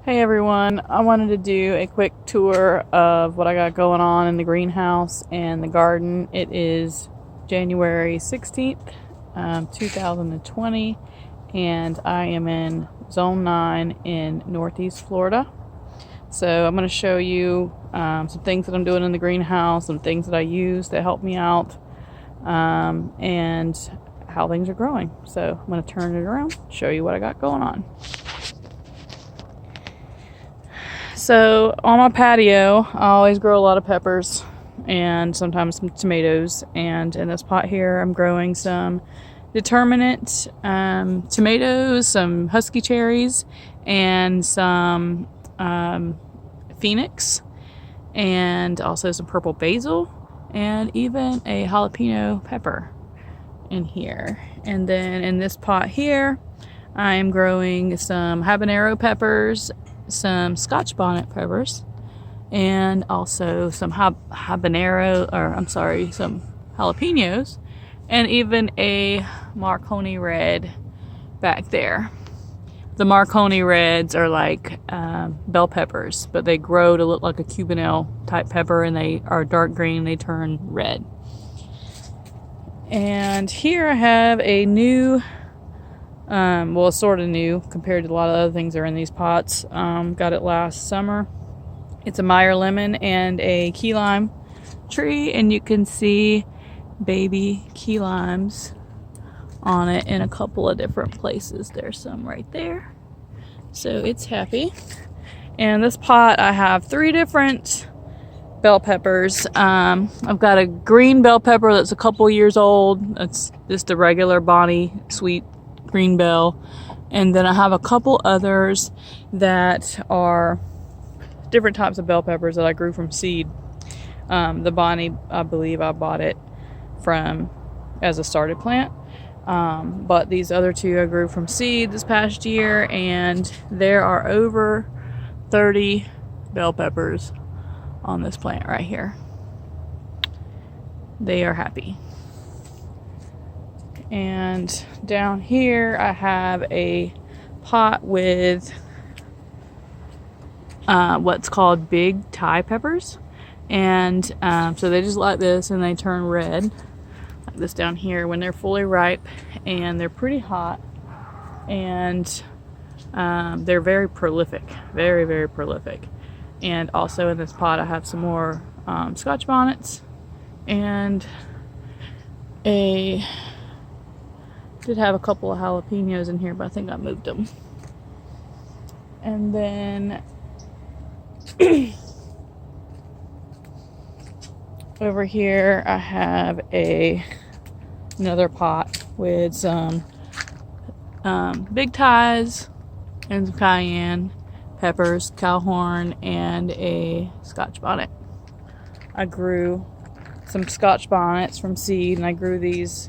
Hey everyone, I wanted to do a quick tour of what I got going on in the greenhouse and the garden. It is January 16th, 2020, and I am in Zone 9 in Northeast Florida. So I'm going to show you some things that I'm doing in the greenhouse, some things that I use that help me out, and how things are growing. So I'm going to turn it around, show you what I got going on. So on my patio, I always grow a lot of peppers and sometimes some tomatoes. And in this pot here, I'm growing some determinate tomatoes, some husky cherries, and some phoenix, and also some purple basil, and even a jalapeno pepper in here. And then in this pot here, I am growing some habanero peppers, some Scotch bonnet peppers, and also some some jalapenos, and even a Marconi red back there. The Marconi reds are like bell peppers, but they grow to look like a Cubanelle type pepper, and they are dark green, they turn red. And here I have a new, well, it's sort of new compared to a lot of other things that are in these pots. Got it last summer. It's a Meyer lemon and a key lime tree, and you can see baby key limes on it in a couple of different places. There's some right there. So it's happy. And this pot, I have 3 different bell peppers. I've got a green bell pepper that's a couple years old. That's just a regular Bonnie sweet green bell. And then I have a couple others that are different types of bell peppers that I grew from seed. The Bonnie, I believe I bought it from as a started plant. But these other 2 I grew from seed this past year, and there are over 30 bell peppers on this plant right here. They are happy. And down here I have a pot with what's called big Thai peppers, and so they just like this and they turn red like this down here when they're fully ripe, and they're pretty hot, and they're very prolific, very prolific. And also in this pot I have some more Scotch bonnets, and did have a couple of jalapenos in here, but I think I moved them. And then over here I have another pot with some big Thais and some cayenne peppers, cowhorn, and a Scotch bonnet. I grew some Scotch bonnets from seed, and I grew these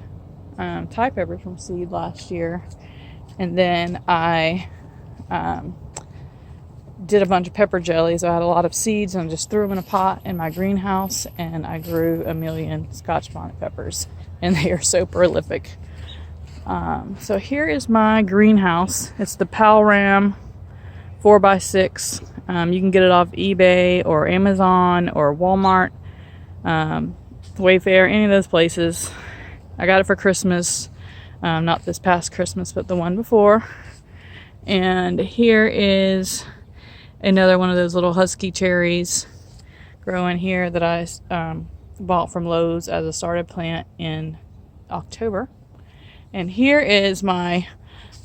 Thai peppers from seed last year. And then I did a bunch of pepper jelly, so I had a lot of seeds, and I just threw them in a pot in my greenhouse, and I grew a million Scotch bonnet peppers, and they are so prolific. So here is my greenhouse. It's the Palram 4x6. You can get it off eBay or Amazon or Walmart, Wayfair, any of those places. I got it for Christmas, not this past Christmas, but the one before. And here is another one of those little husky cherries growing here that I bought from Lowe's as a started plant in October. And here is my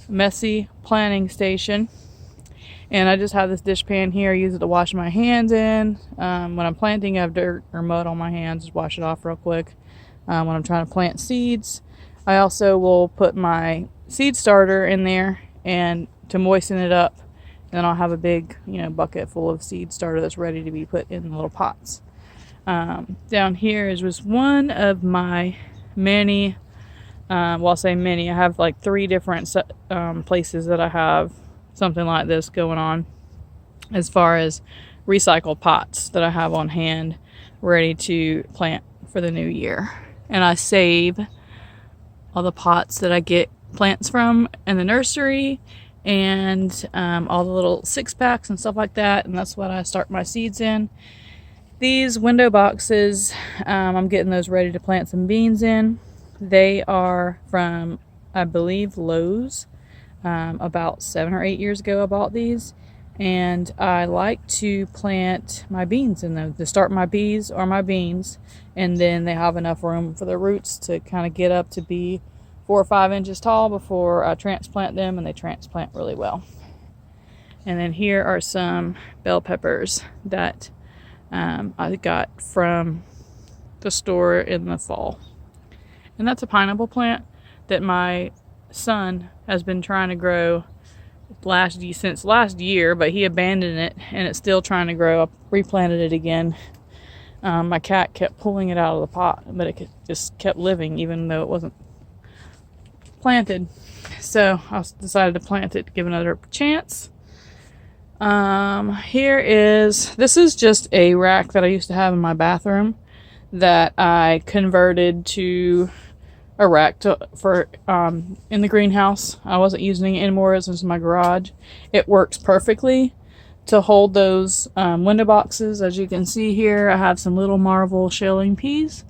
messy planting station. And I just have this dish pan here. I use it to wash my hands in. When I'm planting, I have dirt or mud on my hands. Just wash it off real quick. When I'm trying to plant seeds, I also will put my seed starter in there and to moisten it up. Then I'll have a big, bucket full of seed starter that's ready to be put in the little pots. Down here is just one of my many, well, I'll say many. I have like 3 different places that I have something like this going on as far as recycled pots that I have on hand ready to plant for the new year. And I save all the pots that I get plants from in the nursery, and all the little 6-packs and stuff like that, and that's what I start my seeds in. These window boxes, I'm getting those ready to plant some beans in. They are from, I believe, Lowe's. About 7 or 8 years ago I bought these, and I like to plant my beans in them, to start my peas or my beans, and then they have enough room for the roots to kind of get up to be 4 or 5 inches tall before I transplant them, and they transplant really well. And then here are some bell peppers that I got from the store in the fall. And that's a pineapple plant that my son has been trying to grow since last year, but he abandoned it and it's still trying to grow. I replanted it again. My cat kept pulling it out of the pot, but it just kept living even though it wasn't planted. So I decided to plant it to give it another chance. This is just a rack that I used to have in my bathroom that I converted to a rack in the greenhouse. I wasn't using it anymore. This is my garage. It works perfectly to hold those window boxes. As you can see here, I have some little Marvel shelling peas,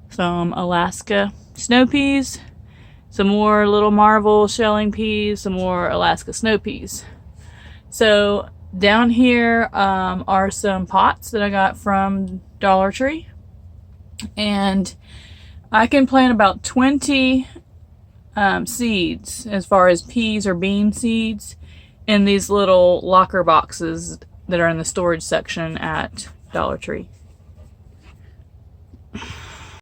some Alaska snow peas, some more little Marvel shelling peas, some more Alaska snow peas. So down here are some pots that I got from Dollar Tree, and I can plant about 20 seeds as far as peas or bean seeds in these little locker boxes that are in the storage section at Dollar Tree.